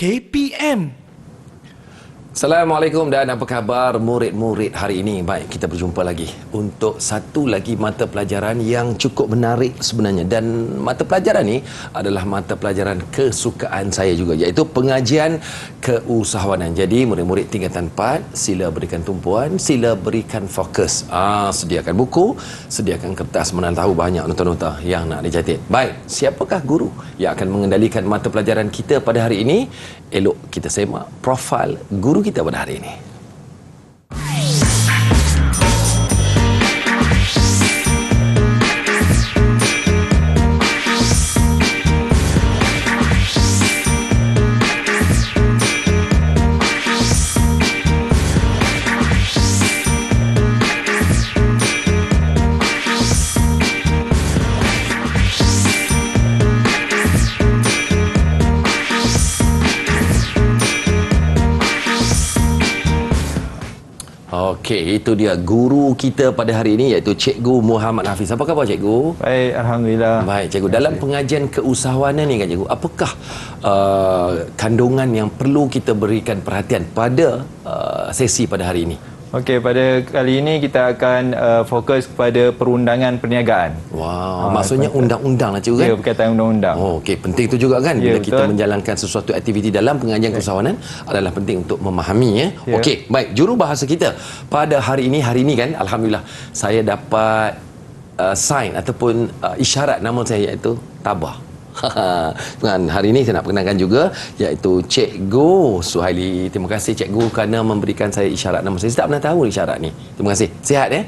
KPM. Assalamualaikum dan apa khabar murid-murid hari ini? Baik, kita berjumpa lagi untuk satu lagi mata pelajaran yang cukup menarik sebenarnya, dan mata pelajaran ni adalah mata pelajaran kesukaan saya juga, iaitu pengajian keusahawanan. Jadi murid-murid tingkatan 4, sila berikan tumpuan, sila berikan fokus. Sediakan buku, sediakan kertas, mana tahu banyak nota-nota yang nak dicatat. Baik, siapakah guru yang akan mengendalikan mata pelajaran kita pada hari ini? Elok kita semak profil guru kita pada hari ini. Okey, itu dia guru kita pada hari ini, iaitu Cikgu Muhammad Hafiz. Apa khabar Cikgu? Baik, Alhamdulillah. Baik Cikgu, dalam pengajian keusahawanan ni kan Cikgu, apakah kandungan yang perlu kita berikan perhatian pada sesi pada hari ini? Okey, pada kali ini kita akan fokus kepada perundangan perniagaan. Wow, maksudnya undang-undang lah Cikgu kan? Ya, berkaitan undang-undang. Oh, okey, penting itu juga kan, bila Ya, kita betul. menjalankan sesuatu aktiviti dalam pengajian keusahawanan adalah penting untuk memahami ya. Okey, baik, jurubahasa kita pada hari ini kan, alhamdulillah saya dapat sign ataupun isyarat nama saya, iaitu tabah. Dan hari ini saya nak perkenalkan juga, iaitu Cikgu Suhaili. Terima kasih Cikgu kerana memberikan saya isyarat nama saya. Saya tak pernah tahu isyarat ni. Terima kasih. Sihat ya?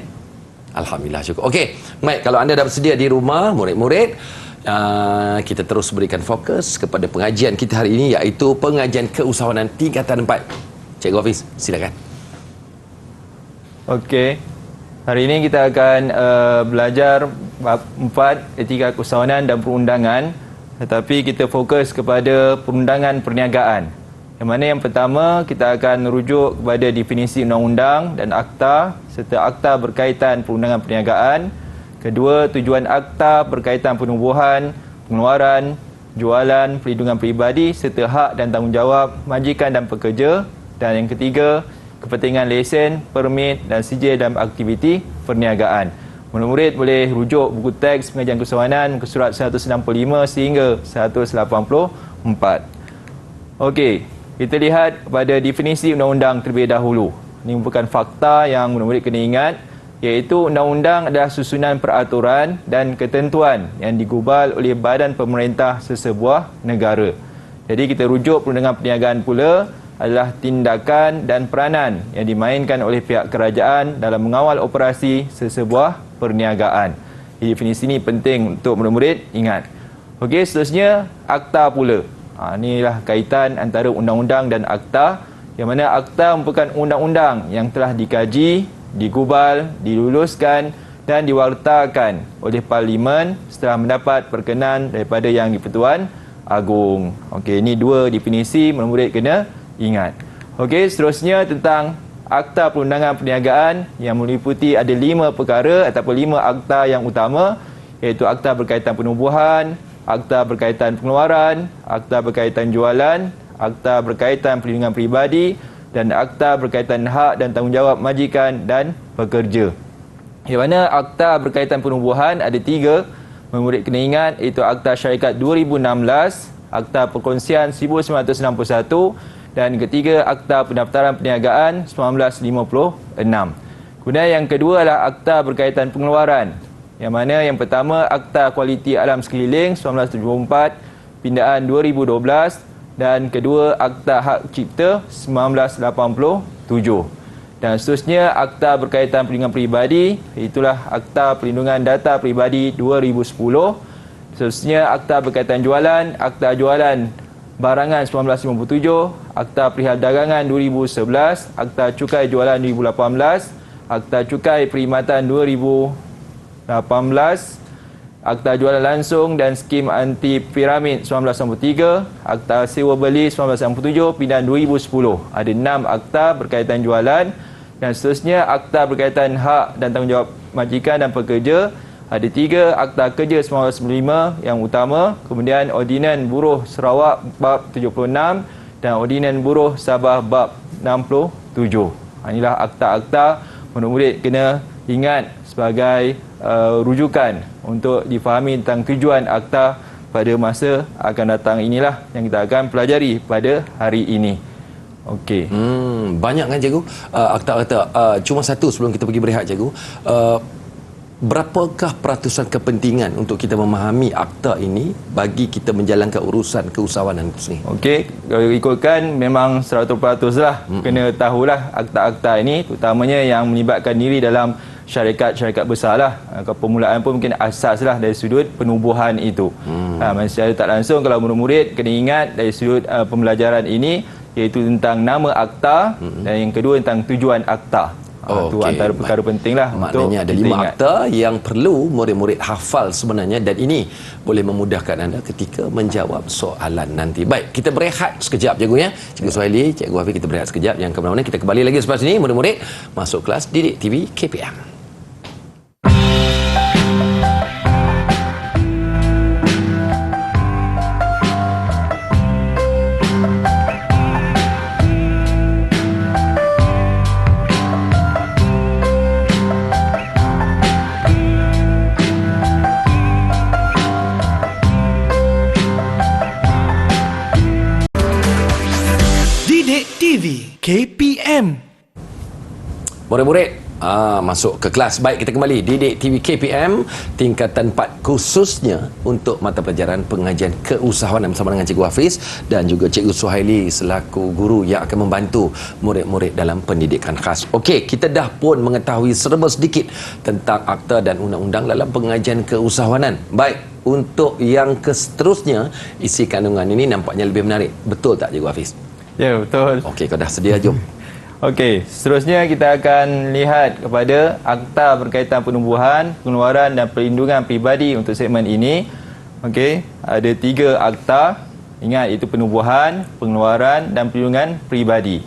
Alhamdulillah, syukur. Okey, baik, kalau anda dah bersedia di rumah, murid-murid, kita terus berikan fokus kepada pengajian kita hari ini, iaitu pengajian keusahawanan tingkatan 4. Cikgu Hafiz, silakan. Okey. Hari ini kita akan belajar bab 4, etika keusahawanan dan perundangan. Tetapi kita fokus kepada perundangan perniagaan. Yang mana yang pertama, kita akan merujuk kepada definisi undang-undang dan akta serta akta berkaitan perundangan perniagaan. Kedua, tujuan akta berkaitan penubuhan, pengeluaran, jualan, perlindungan peribadi serta hak dan tanggungjawab majikan dan pekerja. Dan yang ketiga, kepentingan lesen, permit dan sijil dalam aktiviti perniagaan. Murid-murid boleh rujuk buku teks pengajian keusahawanan muka surat 165 sehingga 184. Okey, kita lihat pada definisi undang-undang terlebih dahulu. Ini merupakan fakta yang murid-murid kena ingat, iaitu undang-undang adalah susunan peraturan dan ketentuan yang digubal oleh badan pemerintah sesebuah negara. Jadi kita rujuk perundangan perniagaan pula adalah tindakan dan peranan yang dimainkan oleh pihak kerajaan dalam mengawal operasi sesebuah perniagaan. Definisi ini penting untuk murid-murid ingat. Okey, seterusnya akta pula. Inilah kaitan antara undang-undang dan akta, yang mana akta merupakan undang-undang yang telah dikaji, digubal, diluluskan dan diwartakan oleh Parlimen setelah mendapat perkenan daripada Yang di-Pertuan Agong. Okey, ini dua definisi murid-murid kena ingat. Okey, seterusnya tentang akta perundangan perniagaan yang meliputi ada 5 perkara ataupun 5 akta yang utama, iaitu akta berkaitan penubuhan, akta berkaitan pengeluaran, akta berkaitan jualan, akta berkaitan perlindungan peribadi dan akta berkaitan hak dan tanggungjawab majikan dan pekerja. Yang mana akta berkaitan penubuhan ada 3, murid kena ingat, iaitu akta syarikat 2016, akta perkongsian 1961 dan ketiga akta pendaftaran perniagaan 1956. Kemudian yang kedua adalah akta berkaitan pengeluaran, yang mana yang pertama akta kualiti alam sekeliling 1974 pindaan 2012 dan kedua akta hak cipta 1987. Dan seterusnya akta berkaitan perlindungan peribadi, itulah akta perlindungan data peribadi 2010. Seterusnya akta berkaitan jualan, akta jualan barangan 1957, akta perihal dagangan 2011, akta cukai jualan 2018, akta cukai perkhidmatan 2018, akta jualan langsung dan skim anti piramid 1993, akta sewa beli 1997, pindaan 2010. Ada 6 akta berkaitan jualan, dan seterusnya akta berkaitan hak dan tanggungjawab majikan dan pekerja. Ada 3 akta kerja 1995 yang utama, kemudian Ordinan Buruh Sarawak bab 76 dan Ordinan Buruh Sabah bab 67. Inilah akta-akta murid-murid kena ingat sebagai rujukan untuk difahami tentang tujuan akta pada masa akan datang. Inilah yang kita akan pelajari pada hari ini. Okey. Banyak kan cikgu akta-akta. Cuma satu sebelum kita pergi berehat cikgu. Berapakah peratusan kepentingan untuk kita memahami akta ini bagi kita menjalankan urusan keusahawanan itu sendiri? Okey, kalau ikutkan memang 100% lah. Kena tahulah akta-akta ini, terutamanya yang melibatkan diri dalam syarikat-syarikat besar lah. Permulaan pun mungkin asas lah dari sudut penubuhan itu. Secara tak langsung kalau murid-murid kena ingat dari sudut pembelajaran ini, iaitu tentang nama akta dan yang kedua tentang tujuan akta. Itu antara perkara penting lah. Maknanya ada 5 akta yang perlu murid-murid hafal sebenarnya, dan ini boleh memudahkan anda ketika menjawab soalan nanti. Baik, kita berehat sekejap cikgu ya. Cikgu Suhaili, Cikgu Hafiz, kita berehat sekejap. Yang ke mana-mana kita kembali lagi selepas ini murid-murid masuk kelas Didik TV KPM. KPM. Murid-murid masuk ke kelas. Baik, kita kembali Didik TV KPM tingkatan 4 khususnya untuk mata pelajaran pengajian keusahawanan bersama dengan Cikgu Hafiz dan juga Cikgu Suhaili selaku guru yang akan membantu murid-murid dalam pendidikan khas. Okey, kita dah pun mengetahui serba sedikit tentang akta dan undang-undang dalam pengajian keusahawanan. Baik, untuk yang seterusnya isi kandungan ini nampaknya lebih menarik. Betul tak Cikgu Hafiz? Ya, betul. Okey, kau dah sedia, jom. Okey, seterusnya kita akan lihat kepada akta berkaitan penubuhan, pengeluaran dan perlindungan peribadi untuk segmen ini. Okey, ada 3 akta. Ingat, itu penubuhan, pengeluaran dan perlindungan peribadi.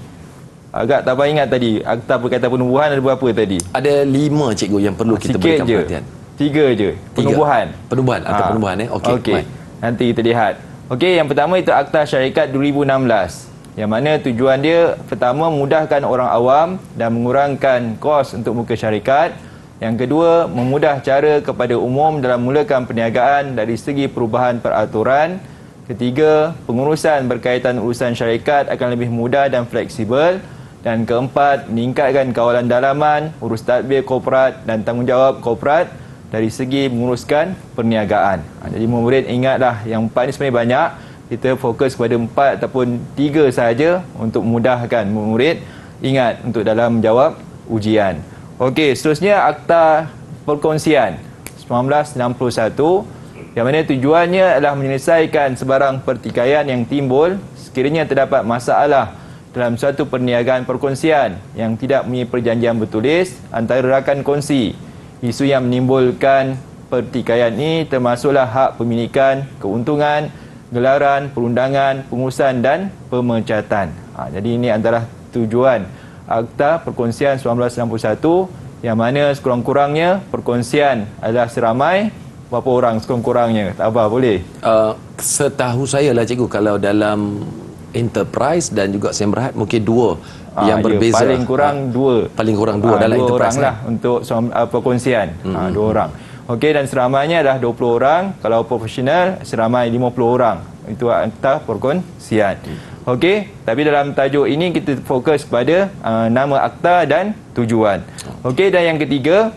Agak tak apa ingat tadi, akta berkaitan penubuhan ada berapa tadi? Ada 5 cikgu yang perlu kita berikan perhatian. 3 je. Penubuhan. Penubuhan atau penubuhan Okey. Nanti kita lihat. Okey, yang pertama itu Akta Syarikat 2016. Yang mana tujuan dia pertama memudahkan orang awam dan mengurangkan kos untuk muka syarikat. Yang kedua, memudah cara kepada umum dalam mulakan perniagaan dari segi perubahan peraturan. Ketiga, pengurusan berkaitan urusan syarikat akan lebih mudah dan fleksibel. Dan keempat, meningkatkan kawalan dalaman, urus tadbir korporat dan tanggungjawab korporat dari segi menguruskan perniagaan. Jadi murid ingatlah yang 4 ni sebenarnya banyak. Kita fokus kepada 4 ataupun 3 sahaja untuk memudahkan murid ingat untuk dalam menjawab ujian. Okey, seterusnya Akta Perkongsian 1961 yang mana tujuannya adalah menyelesaikan sebarang pertikaian yang timbul sekiranya terdapat masalah dalam suatu perniagaan perkongsian yang tidak mempunyai perjanjian bertulis antara rakan kongsi. Isu yang menimbulkan pertikaian ini termasuklah hak pemilikan, keuntungan, gelaran, perundangan, pengurusan dan pemecatan. Jadi ini antara tujuan Akta Perkongsian 1961 yang mana sekurang-kurangnya perkongsian adalah seramai berapa orang sekurang-kurangnya? Tak apa, boleh? Setahu saya lah cikgu, kalau dalam enterprise dan juga Sembrahat mungkin 2 yang berbeza. Paling kurang 2. Paling kurang 2 dalam 2 enterprise orang lah untuk perkongsian. 2 orang. Okey, dan seramainya adalah 20 orang. Kalau profesional, seramai 50 orang. Itu akta perkongsian. Okey, tapi dalam tajuk ini kita fokus pada nama akta dan tujuan. Okey, dan yang ketiga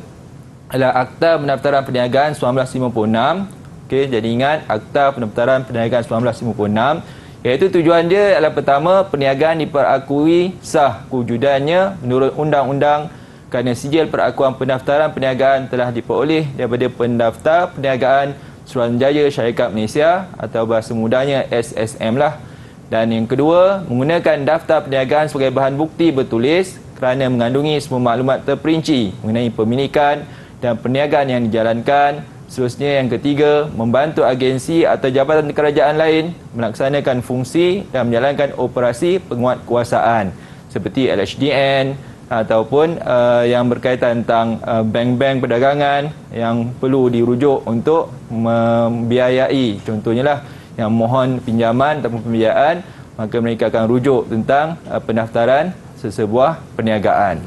adalah Akta Pendaftaran Perniagaan 1956. Okey, jadi ingat Akta Pendaftaran Perniagaan 1956, iaitu tujuan dia adalah pertama, perniagaan diperakui sah kewujudannya menurut undang-undang kerana sijil perakuan pendaftaran perniagaan telah diperoleh daripada pendaftar perniagaan Suruhanjaya Syarikat Malaysia atau bahasa mudahnya SSM lah. Dan yang kedua, menggunakan daftar perniagaan sebagai bahan bukti bertulis kerana mengandungi semua maklumat terperinci mengenai pemilikan dan perniagaan yang dijalankan. Seterusnya yang ketiga, membantu agensi atau jabatan kerajaan lain melaksanakan fungsi dan menjalankan operasi penguatkuasaan seperti LHDN ataupun yang berkaitan tentang bank-bank perdagangan yang perlu dirujuk untuk membiayai, contohnya lah yang mohon pinjaman ataupun pembiayaan maka mereka akan rujuk tentang pendaftaran sesebuah perniagaan.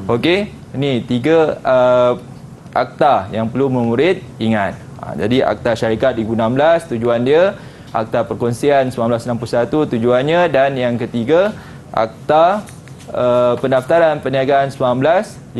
Okey, ini 3 akta yang perlu memurid ingat. Jadi akta syarikat 2016 tujuan dia, akta perkongsian 1961 tujuannya, dan yang ketiga akta pendaftaran perniagaan 1956.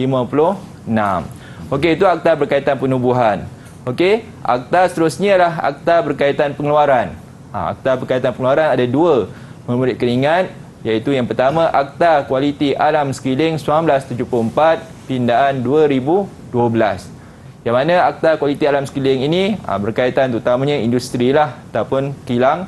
Okey, itu akta berkaitan penubuhan. Okey, akta seterusnya adalah akta berkaitan pengeluaran. Akta berkaitan pengeluaran ada 2 memurid kena ingat, iaitu yang pertama Akta Kualiti Alam Sekeliling 1974 pindaan 2012. Yang mana Akta Kualiti Alam Sekeliling ini berkaitan terutamanya industri lah ataupun kilang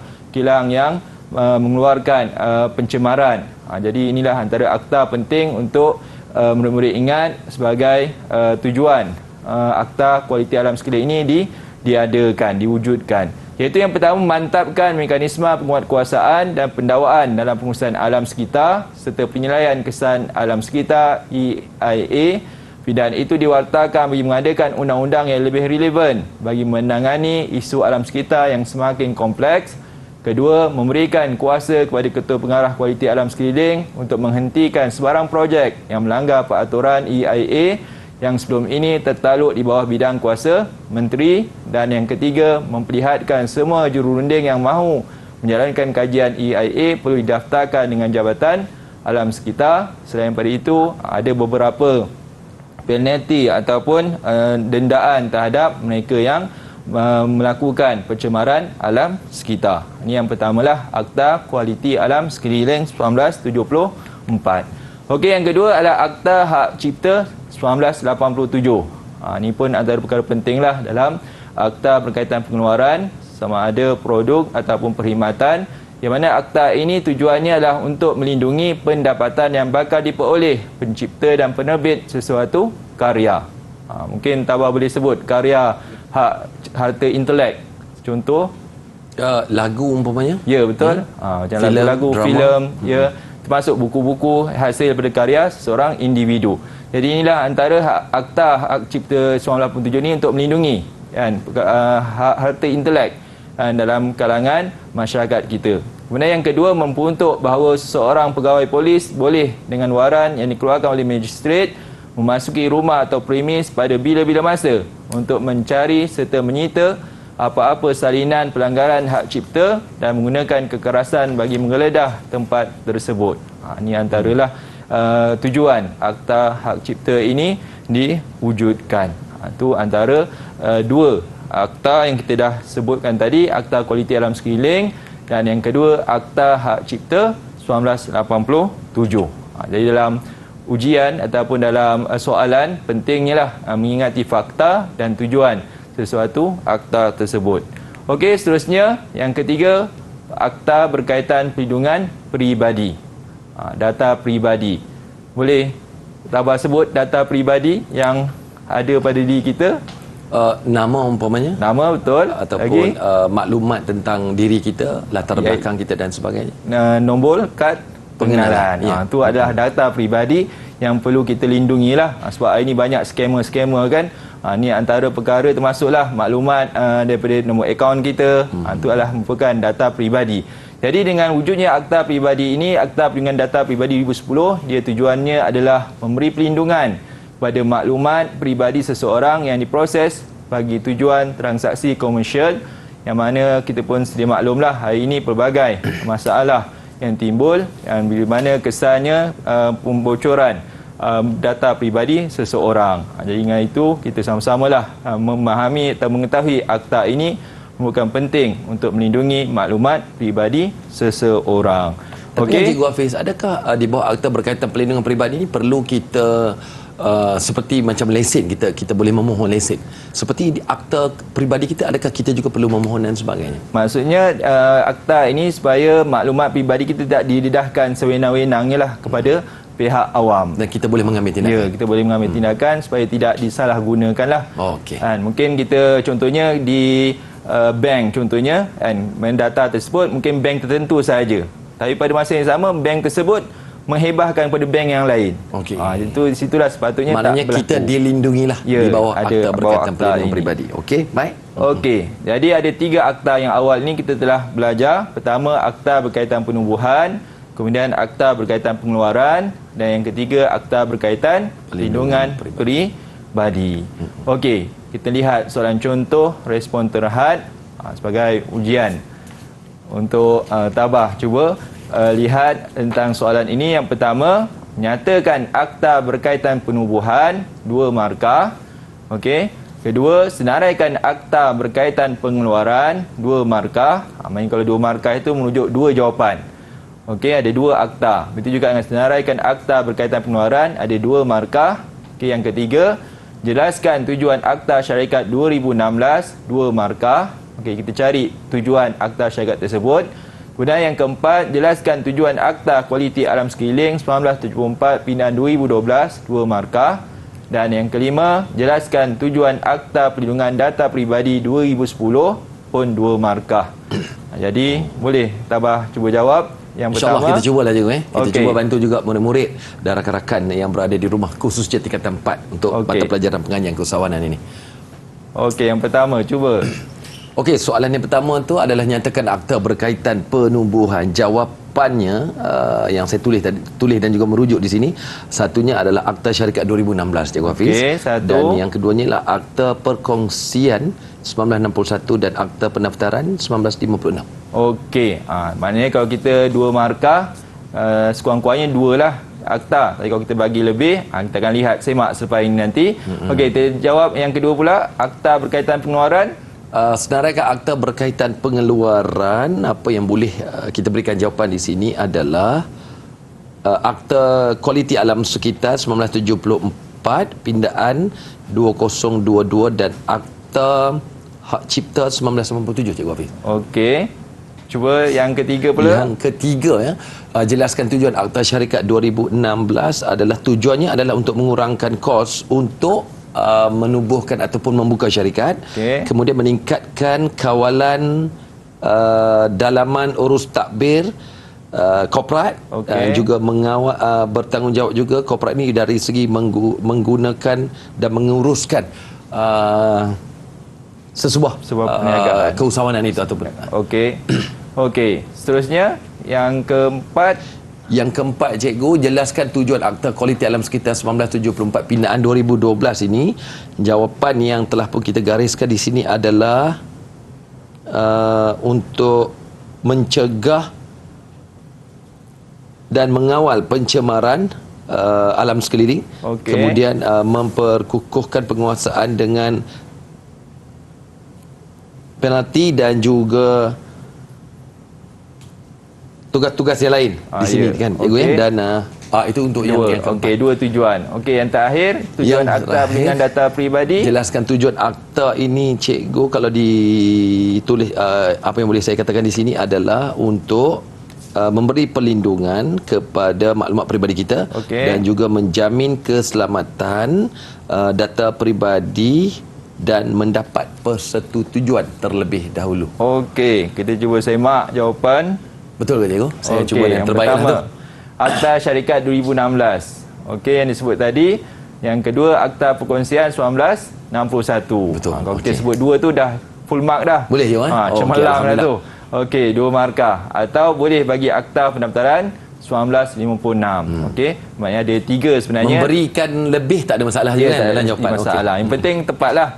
yang mengeluarkan pencemaran. Jadi inilah antara akta penting untuk murid-murid ingat sebagai tujuan Akta Kualiti Alam Sekeliling ini diadakan, diwujudkan. Iaitu yang pertama, memantapkan mekanisme penguatkuasaan dan pendawaan dalam pengurusan alam sekitar serta penilaian kesan alam sekitar EIA. Pindaan itu diwartakan bagi mengadakan undang-undang yang lebih relevan bagi menangani isu alam sekitar yang semakin kompleks. Kedua, memberikan kuasa kepada Ketua Pengarah Kualiti Alam Sekeliling untuk menghentikan sebarang projek yang melanggar peraturan EIA yang sebelum ini tertaluk di bawah bidang kuasa menteri. Dan yang ketiga, memperlihatkan semua jururunding yang mahu menjalankan kajian EIA perlu didaftarkan dengan Jabatan Alam Sekitar. Selain daripada itu, ada beberapa penalti ataupun dendaan terhadap mereka yang melakukan pencemaran alam sekitar. Ini yang pertamalah Akta Kualiti Alam Sekeliling 1974. Okey, yang kedua adalah Akta Hak Cipta 1987. Ini pun antara perkara pentinglah dalam akta berkaitan pengeluaran, sama ada produk ataupun perkhidmatan, yang mana akta ini tujuannya adalah untuk melindungi pendapatan yang bakal diperoleh pencipta dan penerbit sesuatu karya. Mungkin Tabah boleh sebut karya harta intelek. Contoh lagu umpamanya? Ya, betul. Macam lagu-lagu, filem, ya, termasuk buku-buku hasil daripada karya seseorang individu. Jadi inilah antara akta hak cipta 1987 ini untuk melindungi kan harta intelek dalam kalangan masyarakat kita. Kemudian yang kedua, memperuntuk bahawa seseorang pegawai polis boleh dengan waran yang dikeluarkan oleh magistrate memasuki rumah atau premis pada bila-bila masa untuk mencari serta menyita apa-apa salinan pelanggaran hak cipta dan menggunakan kekerasan bagi menggeledah tempat tersebut. Ini antaralah tujuan akta hak cipta ini diwujudkan. Itu antara 2 akta yang kita dah sebutkan tadi, Akta Kualiti Alam Sekeliling dan yang kedua Akta Hak Cipta 1987. Jadi dalam ujian ataupun dalam soalan, pentingnya lah mengingati fakta dan tujuan sesuatu akta tersebut. Okey, seterusnya yang ketiga, akta berkaitan perlindungan peribadi. Data peribadi. Boleh Tabah sebut data peribadi yang ada pada diri kita? Nama umpamanya? Nama, betul. Ataupun maklumat tentang diri kita, latar belakang kita dan sebagainya. Nombor kad pengenalan. Ya. Itu adalah data peribadi yang perlu kita lindungi lah. Sebab hari ini banyak scammer kan. Ini antara perkara termasuklah maklumat daripada nombor akaun kita. Itu adalah merupakan data peribadi. Jadi dengan wujudnya akta peribadi ini, Akta Perlindungan Data Peribadi 2010, dia tujuannya adalah memberi perlindungan kepada maklumat peribadi seseorang yang diproses bagi tujuan transaksi komersial, yang mana kita pun sedia maklumlah hari ini pelbagai masalah yang timbul dan bila mana kesannya pembocoran data peribadi seseorang. Jadi dengan itu kita sama-samalah memahami atau mengetahui akta ini merupakan penting untuk melindungi maklumat peribadi seseorang. Okey, Cikgu Hafiz, adakah di bawah akta berkaitan perlindungan peribadi ini perlu kita seperti macam lesen, kita boleh memohon lesen seperti di akta peribadi kita, adakah kita juga perlu memohon dan sebagainya? Maksudnya akta ini supaya maklumat peribadi kita tidak didedahkan sewenang-wenangnya lah kepada pihak awam, dan kita boleh mengambil tindakan. Ya, kita boleh mengambil tindakan supaya tidak disalahgunakan lah. Okey. Mungkin kita contohnya di bank contohnya, mendata tersebut mungkin bank tertentu sahaja, tapi pada masa yang sama bank tersebut menghibahkan kepada bank yang lain. Okey. Itu situlah sepatutnya maknanya tak berlaku. kita dilindungilah Ya, di bawah ada akta berkaitan bawah akta perlindungan ini. peribadi. Okey, baik. Okey, jadi ada 3 akta yang awal ni kita telah belajar. Pertama, akta berkaitan penubuhan, kemudian akta berkaitan pengeluaran, dan yang ketiga, akta berkaitan perlindungan peribadi. Okey, kita lihat soalan contoh respon terhad sebagai ujian. Untuk tabah, cuba lihat tentang soalan ini. Yang pertama, nyatakan akta berkaitan penubuhan, 2 markah. Okey. Kedua, senaraikan akta berkaitan pengeluaran, 2 markah. Maksudnya kalau 2 markah itu merujuk 2 jawapan. Okey, ada 2 akta. Begitu juga dengan senaraikan akta berkaitan pengeluaran, ada 2 markah. Okey, yang ketiga, jelaskan tujuan akta syarikat 2016, 2 markah. Okey, kita cari tujuan akta syarikat tersebut. Kemudian yang keempat, jelaskan tujuan akta kualiti alam sekeliling 1974 pindahan 2012, 2 markah. Dan yang kelima, jelaskan tujuan akta perlindungan data peribadi 2010 pun 2 markah. Jadi, boleh tabah cuba jawab. Yang InsyaAllah pertama, kita cubalah juga Kita Okey. cuba bantu juga murid-murid dan rakan-rakan yang berada di rumah khususnya tingkatan 4 untuk mata pelajaran pengajian keusahawanan ini. okey, yang pertama, cuba. Okey, soalan yang pertama tu adalah nyatakan akta berkaitan penubuhan. Jawapannya yang saya tulis dan juga merujuk di sini, satunya adalah akta syarikat 2016, Cikgu Hafiz. Okey, satu. Dan yang keduanya ialah akta perkongsian 1961 dan akta pendaftaran 1956. Okey, maknanya kalau kita 2 markah, sekurang-kurangnya 2 lah akta. Tapi kalau kita bagi lebih, kita akan lihat semak selepas ini nanti. Okey, kita jawab yang kedua pula, akta berkaitan pengeluaran. Senaraikan akta berkaitan pengeluaran. Apa yang boleh kita berikan jawapan di sini adalah akta kualiti alam sekitar 1974 pindaan 2022 dan akta hak cipta 1997, Cikgu Hafiz. Okey, cuba yang ketiga pula. Yang ketiga jelaskan tujuan akta syarikat 2016 adalah tujuannya adalah untuk mengurangkan kos untuk menubuhkan ataupun membuka syarikat. Okey. Kemudian meningkatkan kawalan dalaman urus takbir korporat. Okey. Juga mengawal bertanggungjawab juga korporat ini dari segi menggunakan dan menguruskan sebuah perniagaan. keusahawanan itu ataupun Okey. Okey, seterusnya yang keempat. Yang keempat, cikgu, jelaskan tujuan akta kualiti alam sekitar 1974 pindaan 2012 ini. Jawapan yang telah pun kita gariskan di sini adalah untuk mencegah dan mengawal pencemaran alam sekeliling. Okey. Kemudian memperkukuhkan penguasaan dengan penalti dan juga tugas-tugas yang lain di sini kan, cikgu ya. Dan itu untuk yang keempat. Okey, 2 tujuan. Okey, yang terakhir, tujuan Yang akta terakhir, perlindungan data peribadi. Jelaskan tujuan akta ini, cikgu, kalau ditulis apa yang boleh saya katakan di sini adalah untuk memberi perlindungan kepada maklumat peribadi kita. Okey. Dan juga menjamin keselamatan data peribadi dan mendapat persetujuan terlebih dahulu. Okey, kita cuba semak jawapan. Betul ke, cikgu? Saya Okey, cuba yang terbaik pertama, lah tu. akta syarikat 2016. Okey, yang disebut tadi. Yang kedua, akta perkongsian 1961. Betul, Kalau okey. kita sebut 2 tu dah full mark dah. Boleh, cikgu? Cemerlang dah Alhamdulillah. tu. Okey, 2 markah. Atau boleh bagi akta pendaftaran 1956. Okey, maknanya ada 3 sebenarnya. Memberikan lebih tak ada masalah juga kan dalam jawapan. Masalah. Yang penting tepatlah.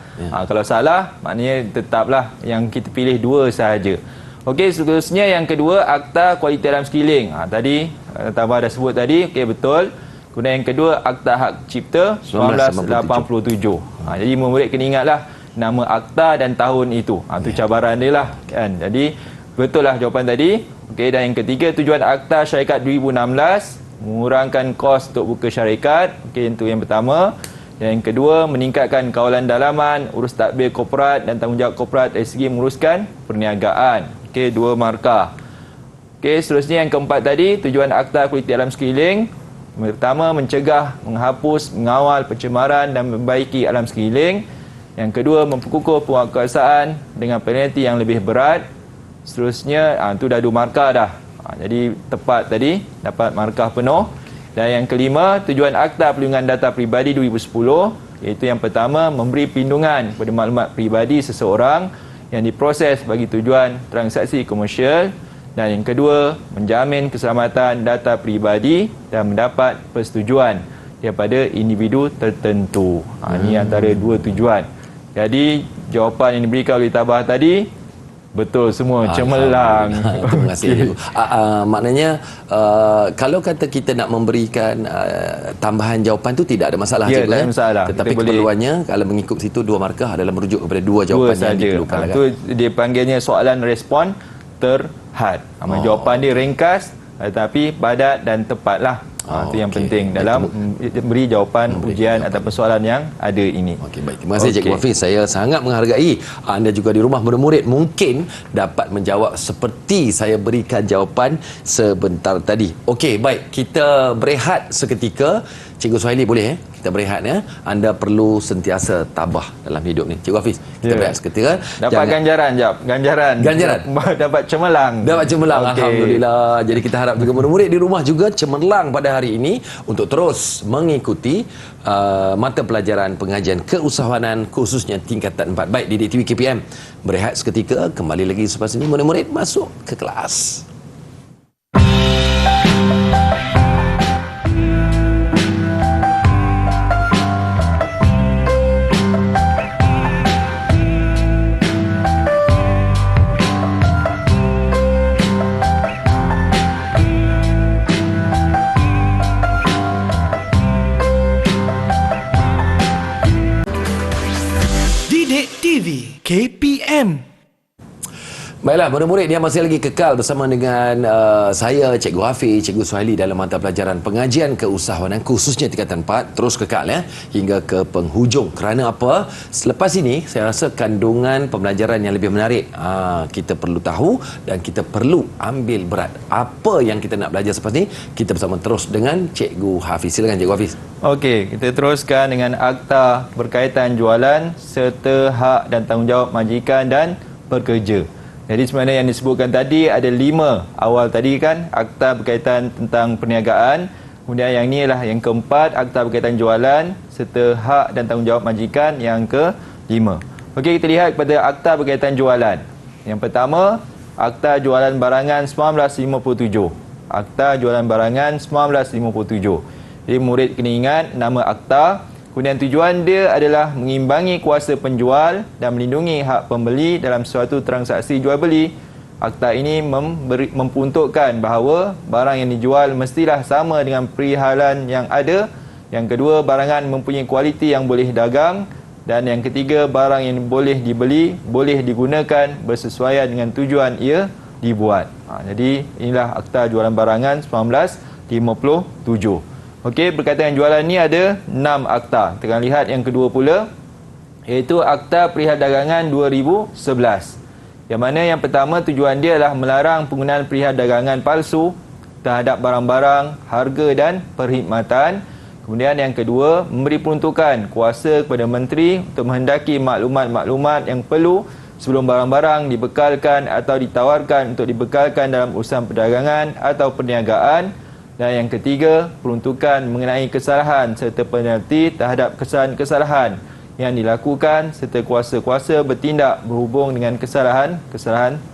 Kalau salah, maknanya tetaplah yang kita pilih 2 sahaja. Okey, seterusnya yang kedua, akta kualiti alam sekeliling. Tadi Tabah dah sebut tadi. Okey, betul. Kemudian yang kedua, akta hak cipta 1987. Jadi murid kena ingatlah nama akta dan tahun itu. Itu cabaran dia lah kan. Jadi betul lah jawapan tadi. Okey, dan yang ketiga, tujuan akta syarikat 2016 mengurangkan kos untuk buka syarikat. Okey, itu yang pertama. Yang kedua, meningkatkan kawalan dalaman, urus takbir korporat dan tanggungjawab korporat dari segi menguruskan perniagaan. Okey, 2 markah. Okey, seterusnya yang keempat tadi, tujuan akta kualiti alam sekeliling. Pertama, mencegah, menghapus, mengawal pencemaran dan membaiki alam sekeliling. Yang kedua, memperkukuh penguasaan dengan penalti yang lebih berat. Seterusnya, itu dah 2 markah dah. Jadi tepat tadi, dapat markah penuh. Dan yang kelima, tujuan Akta Perlindungan Data Peribadi 2010, iaitu yang pertama, memberi perlindungan kepada maklumat peribadi seseorang yang diproses bagi tujuan transaksi komersial. Dan yang kedua, menjamin keselamatan data peribadi dan mendapat persetujuan daripada individu tertentu. Ini antara dua tujuan. Jadi, jawapan yang diberikan oleh Tabah tadi betul semua, cemerlang. Terima kasih. Okay. Maknanya kalau kata kita nak memberikan tambahan jawapan tu tidak ada masalah, ya, cikgu. Tak ada masalah. Tetapi keperluannya kalau mengikut situ dua markah adalah merujuk kepada dua jawapan yang diperlukan. Itu dia panggilnya soalan respon terhad. Jawapan dia ringkas tetapi padat dan tepatlah. Itu yang penting dalam beri jawapan ujian atau persoalan yang ada ini. Okey, baik. Terima kasih Cikgu Hafiz. Saya sangat menghargai anda juga di rumah murid-murid mungkin dapat menjawab seperti saya berikan jawapan sebentar tadi. Okey, baik. Kita berehat seketika. Cikgu Suhaili boleh kita berehat ya. Anda perlu sentiasa tabah dalam hidup ni. Cikgu Hafiz, kita berehat seketika. Dapat ganjaran jap. Ganjaran. Dapat cemerlang. Dapat cemerlang. Okay. Alhamdulillah. Jadi kita harap juga murid-murid di rumah juga cemerlang pada hari ini untuk terus mengikuti mata pelajaran pengajian keusahawanan khususnya tingkatan 4. Baik, Didik TV KPM berehat seketika, kembali lagi selepas ini murid-murid masuk ke kelas. TV KPM. Baiklah, murid-murid yang masih lagi kekal bersama dengan saya, Cikgu Hafiz, Cikgu Suhaili dalam mata pelajaran pengajian keusahawanan khususnya tingkatan 4. Terus kekal ya hingga ke penghujung. Kerana apa? Selepas ini saya rasa kandungan pembelajaran yang lebih menarik. Kita perlu tahu dan kita perlu ambil berat. Apa yang kita nak belajar selepas ini? Kita bersama terus dengan Cikgu Hafiz. Silakan Cikgu Hafiz. Okey, kita teruskan dengan akta berkaitan jualan serta hak dan tanggungjawab majikan dan pekerja. Jadi sebenarnya yang disebutkan tadi ada 5 awal tadi kan, akta berkaitan tentang perniagaan. Kemudian yang ni ialah yang keempat, akta berkaitan jualan serta hak dan tanggungjawab majikan yang ke-5. Okey, kita lihat kepada akta berkaitan jualan. Yang pertama, akta jualan barangan 1957. Akta jualan barangan 1957. Jadi murid kena ingat nama akta. Kemudian tujuan dia adalah mengimbangi kuasa penjual dan melindungi hak pembeli dalam suatu transaksi jual beli. Akta ini memperuntukkan bahawa barang yang dijual mestilah sama dengan perihalan yang ada. Yang kedua, barangan mempunyai kualiti yang boleh dagang. Dan yang ketiga, barang yang boleh dibeli boleh digunakan bersesuaian dengan tujuan ia dibuat. Jadi inilah akta jualan barangan 1957. Okey, berkaitan dengan jualan ni ada 6 akta. Kita akan lihat yang kedua pula, iaitu Akta Perihal Dagangan 2011. Yang mana yang pertama tujuan dia adalah melarang penggunaan perihal dagangan palsu terhadap barang-barang, harga dan perkhidmatan. Kemudian yang kedua, memberi peruntukan kuasa kepada menteri untuk menghendaki maklumat-maklumat yang perlu sebelum barang-barang dibekalkan atau ditawarkan untuk dibekalkan dalam urusan perdagangan atau perniagaan. Dan yang ketiga, peruntukan mengenai kesalahan serta penalti terhadap kesalahan yang dilakukan serta kuasa-kuasa bertindak berhubung dengan kesalahan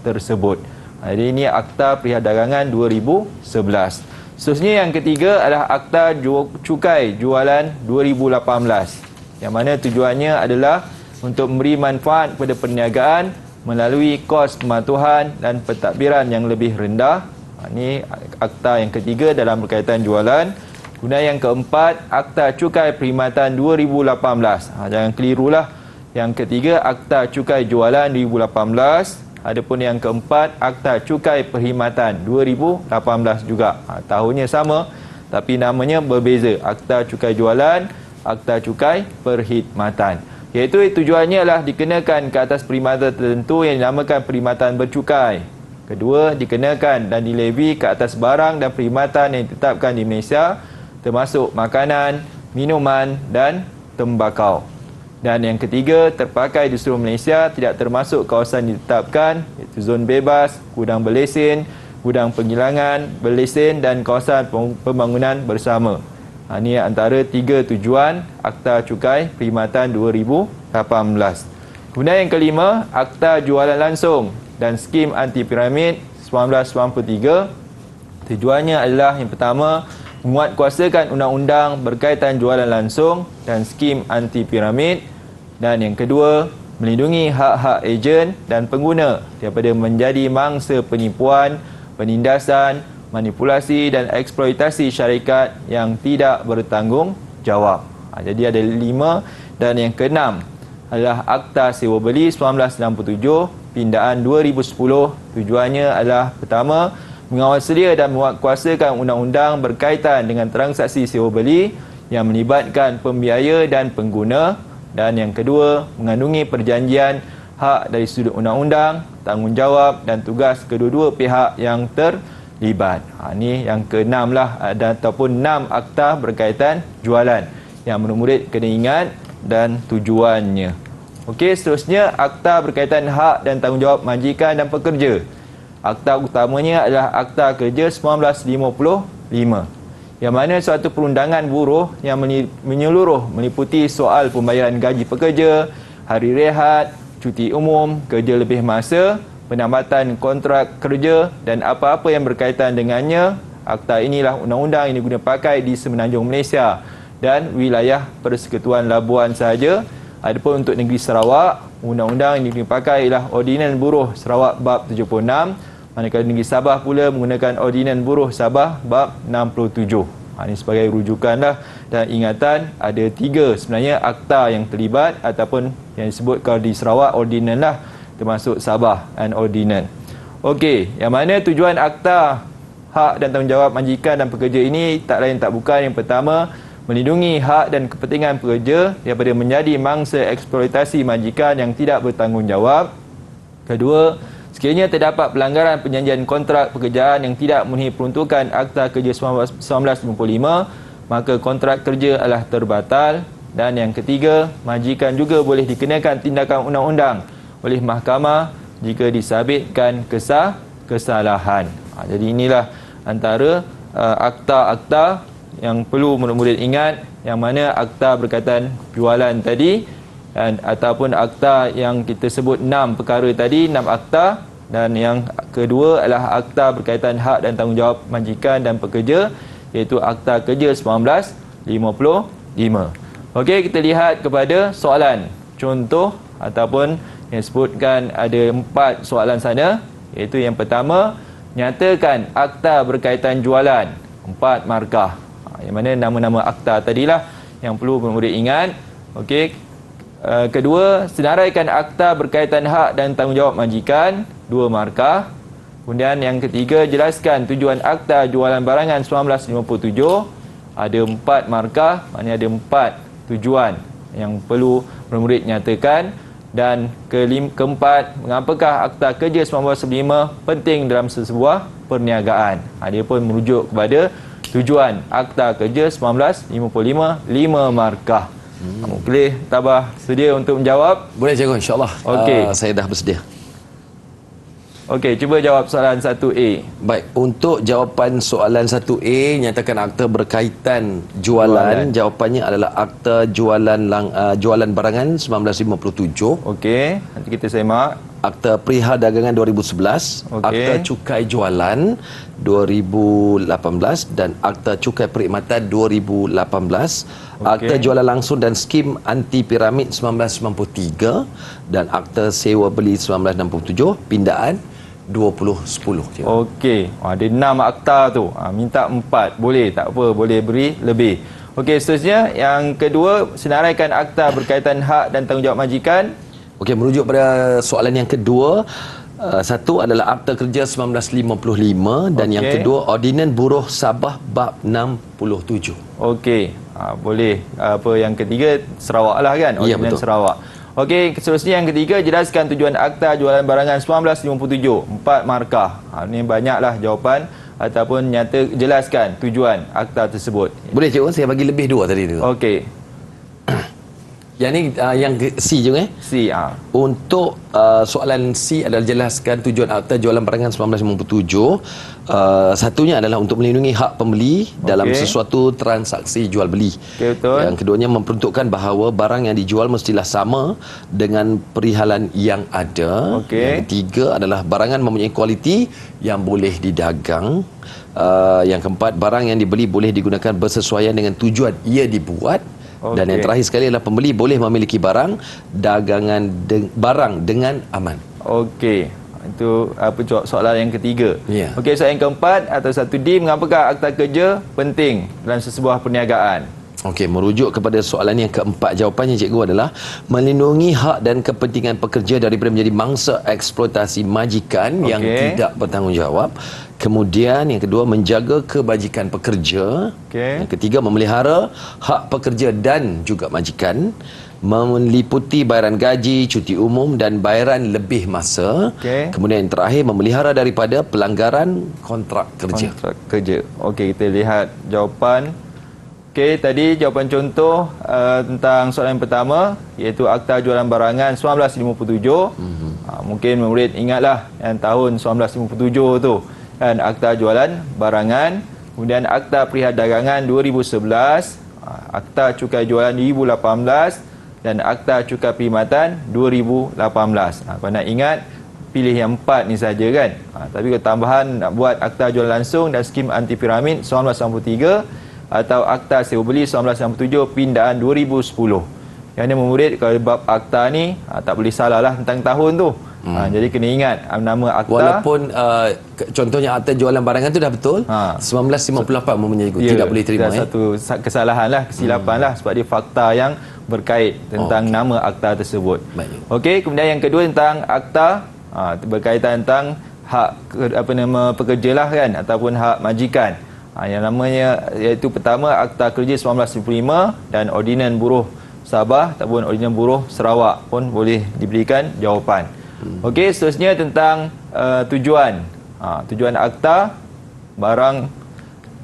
tersebut. Jadi ini Akta Perihal Dagangan 2011. Seterusnya yang ketiga adalah Akta Cukai Jualan 2018. Yang mana tujuannya adalah untuk memberi manfaat kepada perniagaan melalui kos pematuhan dan pentadbiran yang lebih rendah. Ini akta yang ketiga dalam berkaitan jualan. Kemudian yang keempat, Akta Cukai Perkhidmatan 2018. Jangan kelirulah. Yang ketiga, Akta Cukai Jualan 2018. Adapun yang keempat, Akta Cukai Perkhidmatan 2018 juga. Tahunnya sama tapi namanya berbeza. Akta Cukai Jualan, Akta Cukai Perkhidmatan. Iaitu tujuannya adalah dikenakan ke atas perkhidmatan tertentu yang dinamakan perkhidmatan bercukai. Kedua, dikenakan dan dilevi ke atas barang dan perkhidmatan yang ditetapkan di Malaysia, termasuk makanan, minuman dan tembakau. Dan yang ketiga, terpakai di seluruh Malaysia, tidak termasuk kawasan ditetapkan, iaitu zon bebas, gudang berlesen, gudang penggilangan, berlesen dan kawasan pembangunan bersama. Ini antara 3 tujuan Akta Cukai Perkhidmatan 2018. Kemudian yang kelima, Akta Jualan Langsung dan Skim Anti Piramid 1993. Tujuannya adalah yang pertama, menguatkuasakan undang-undang berkaitan jualan langsung dan skim anti piramid, dan yang kedua, melindungi hak-hak ejen dan pengguna daripada menjadi mangsa penipuan, penindasan, manipulasi dan eksploitasi syarikat yang tidak bertanggungjawab. Jadi ada 5, dan yang keenam adalah Akta Sewa Beli 1967 pindaan 2010. Tujuannya adalah pertama, mengawal sedia dan menguatkuasakan undang-undang berkaitan dengan transaksi sewa beli yang melibatkan pembiaya dan pengguna, dan yang kedua, mengandungi perjanjian hak dari sudut undang-undang, tanggungjawab dan tugas kedua-dua pihak yang terlibat. Ini yang keenam lah, ataupun 6 akta berkaitan jualan yang murid-murid kena ingat dan tujuannya. Okey, seterusnya akta berkaitan hak dan tanggungjawab majikan dan pekerja. Akta utamanya adalah Akta Kerja 1955, yang mana suatu perundangan buruh yang menyeluruh meliputi soal pembayaran gaji pekerja, hari rehat, cuti umum, kerja lebih masa, penambatan kontrak kerja dan apa-apa yang berkaitan dengannya. Akta inilah undang-undang yang digunakan pakai di Semenanjung Malaysia dan wilayah Persekutuan Labuan sahaja. Adapun untuk negeri Sarawak, undang-undang yang digunakan pakai ialah Ordinan Buruh Sarawak Bab 76. Manakala negeri Sabah pula menggunakan Ordinan Buruh Sabah Bab 67. Ini sebagai rujukanlah dan ingatan, ada 3 sebenarnya akta yang terlibat ataupun yang disebut kalau di Sarawak Ordinan lah, termasuk Sabah and Ordinan. Okey, yang mana tujuan akta hak dan tanggungjawab majikan dan pekerja ini tak lain tak bukan, yang pertama, melindungi hak dan kepentingan pekerja daripada menjadi mangsa eksploitasi majikan yang tidak bertanggungjawab. Kedua, sekiranya terdapat pelanggaran perjanjian kontrak pekerjaan yang tidak memenuhi peruntukan Akta Kerja 1955, maka kontrak kerja adalah terbatal. Dan yang ketiga, majikan juga boleh dikenakan tindakan undang-undang oleh mahkamah jika disabitkan kesalahan. Jadi inilah antara akta-akta yang perlu murid-murid ingat, yang mana akta berkaitan jualan tadi ataupun akta yang kita sebut 6 perkara tadi, 6 akta, dan yang kedua adalah akta berkaitan hak dan tanggungjawab majikan dan pekerja, iaitu Akta Kerja 1955. Okey, kita lihat kepada soalan contoh ataupun yang sebutkan ada 4 soalan sana, iaitu yang pertama, nyatakan akta berkaitan jualan, 4 markah. Yang mana nama-nama akta tadilah yang perlu murid ingat. Okey. Kedua, senaraikan akta berkaitan hak dan tanggungjawab majikan, 2 markah. Kemudian yang ketiga, jelaskan tujuan Akta Jualan Barangan 1957, ada 4 markah, maknanya ada 4 tujuan yang perlu murid nyatakan. Dan keempat, mengapakah Akta Kerja 1955 penting dalam sesebuah perniagaan. Dia pun merujuk kepada tujuan Akta Kerja 1955, 5 markah. Boleh Tabah sedia untuk menjawab? Boleh cikgu, insyaAllah. Okey. Saya dah bersedia. Okey, cuba jawab soalan 1A. Baik, untuk jawapan soalan 1A, nyatakan akta berkaitan jualan. Jawapannya adalah Akta Jualan Barangan 1957. Okey, nanti kita semak. Akta Perihal Dagangan 2011, Akta Cukai Jualan 2018 dan Akta Cukai Perkhidmatan 2018, Akta Jualan Langsung dan Skim Anti Piramid 1993 dan Akta Sewa Beli 1967 pindaan 2010. Okey, ada 6 akta tu. Minta 4. Boleh, tak apa, boleh beri lebih. Okey, seterusnya yang kedua, senaraikan akta berkaitan hak dan tanggungjawab majikan. Okey, merujuk pada soalan yang kedua, satu adalah Akta Kerja 1955 dan yang kedua Ordinan Buruh Sabah Bab 67. Okey, boleh. Apa yang ketiga, Sarawak lah kan? Ordinan Sarawak. Okey, seterusnya yang ketiga, jelaskan tujuan Akta Jualan Barangan 1957, 4 markah. Ini banyaklah jawapan ataupun jelaskan tujuan akta tersebut. Boleh cikgu, saya bagi lebih 2 tadi tu. Okey. Yang ni yang C je C. Untuk soalan C adalah jelaskan tujuan Akta Jualan Barangan 1957. Satunya adalah untuk melindungi hak pembeli dalam sesuatu transaksi jual beli. Betul. Yang keduanya memperuntukkan bahawa barang yang dijual mestilah sama dengan perihalan yang ada. Yang ketiga adalah barangan mempunyai kualiti yang boleh didagang. Yang keempat, barang yang dibeli boleh digunakan bersesuaian dengan tujuan ia dibuat. Dan yang terakhir sekali adalah pembeli boleh memiliki barang dagangan barang dengan aman. Okey. Itu soalan yang ketiga. Okey, soalan yang keempat atau 1D, mengapakah akta kerja penting dalam sesebuah perniagaan? Okey, merujuk kepada soalan yang keempat, jawapannya cikgu adalah melindungi hak dan kepentingan pekerja daripada menjadi mangsa eksploitasi majikan yang tidak bertanggungjawab. Kemudian yang kedua, menjaga kebajikan pekerja. Yang ketiga, memelihara hak pekerja dan juga majikan, meliputi bayaran gaji, cuti umum dan bayaran lebih masa. Kemudian yang terakhir, memelihara daripada pelanggaran kontrak kerja. Okey, kita lihat jawapan. Okey, tadi jawapan contoh tentang soalan yang pertama, iaitu Akta Jualan Barangan 1957. Mungkin murid ingatlah yang tahun 1957 tu. Dan Akta Jualan Barangan, kemudian Akta Perdagangan 2011, Akta Cukai Jualan 2018 dan Akta Cukai Perkhidmatan 2018. Kalau nak ingat, pilih yang 4 ni saja kan. Tapi kalau tambahan nak buat Akta Jualan Langsung dan Skim Anti Piramid 1993 atau Akta Sewa Beli 1997 pindaan 2010. Yang ni murid kalau bab akta ni tak boleh salah lah tentang tahun tu. Jadi kena ingat nama akta. Walaupun contohnya Akta Jualan Barangan tu dah betul, 1958 mempunyai tidak boleh terima. Satu kesalahan lah, kesilapan lah, sebab dia fakta yang berkait tentang nama akta tersebut. Okey, kemudian yang kedua tentang akta berkaitan tentang hak pekerja lah kan, ataupun hak majikan. Yang namanya iaitu pertama Akta Kerja 1995 dan Ordinan Buruh Sabah ataupun Ordinan Buruh Sarawak pun boleh diberikan jawapan. Okey, seterusnya tentang tujuan. Tujuan akta barang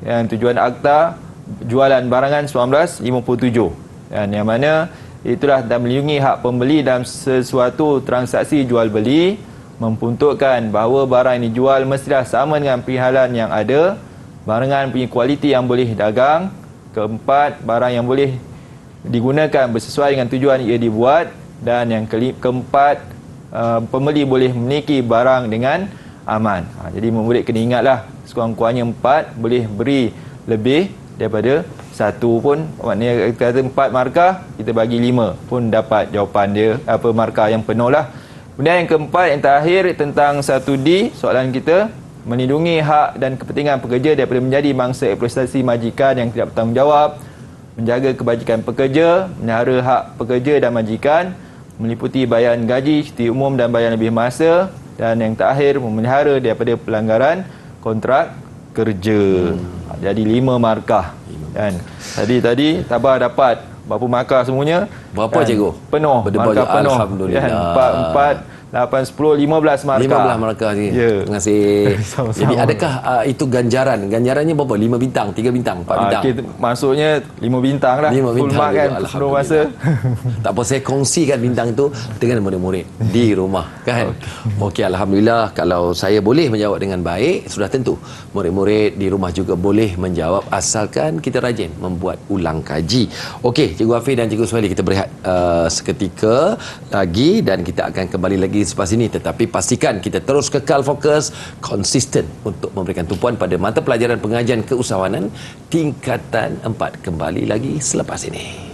yang tujuan akta jualan barangan 1957. Dan yang mana itulah dan melindungi hak pembeli dalam sesuatu transaksi jual beli, memperuntukkan bahawa barang yang dijual mestilah sama dengan perihalan yang ada. Barangan punya kualiti yang boleh dagang. Keempat, barang yang boleh digunakan bersesuai dengan tujuan ia dibuat. Dan yang keempat, pembeli boleh memiliki barang dengan aman. Jadi murid kena ingatlah, sekurang-kurangnya 4, boleh beri lebih daripada 1 pun. Maknanya kita kata 4 markah, kita bagi 5 pun dapat jawapan dia, markah yang penuh lah. Kemudian yang keempat, yang terakhir tentang 1D, soalan kita, melindungi hak dan kepentingan pekerja daripada menjadi mangsa eksploitasi majikan yang tidak bertanggungjawab, menjaga kebajikan pekerja, melihara hak pekerja dan majikan, meliputi bayaran gaji, cuti umum dan bayaran lebih masa, dan yang terakhir memelihara daripada pelanggaran kontrak kerja. Jadi 5 markah. Dan tadi Tabah dapat berapa markah semuanya? Berapa cikgu? Penuh. Markah penuh. Alhamdulillah. 4, 8, 10, 15 markah. 15 markah ni. Terima kasih. Jadi adakah itu ganjaran? Ganjarannya berapa? 5 bintang, 3 bintang, 4 bintang? Maksudnya 5 bintang lah. 5 bintang. Full mark kan, penuh masa. Tak apa, saya kongsikan bintang tu dengan murid-murid di rumah kan. Okey, alhamdulillah kalau saya boleh menjawab dengan baik, sudah tentu murid-murid di rumah juga boleh menjawab asalkan kita rajin membuat ulang kaji. Okey, Cikgu Hafiz dan Cikgu Suhaili, kita berehat seketika lagi dan kita akan kembali lagi selepas ini, tetapi pastikan kita terus kekal fokus, konsisten untuk memberikan tumpuan pada mata pelajaran pengajian keusahawanan tingkatan 4 kembali lagi selepas ini.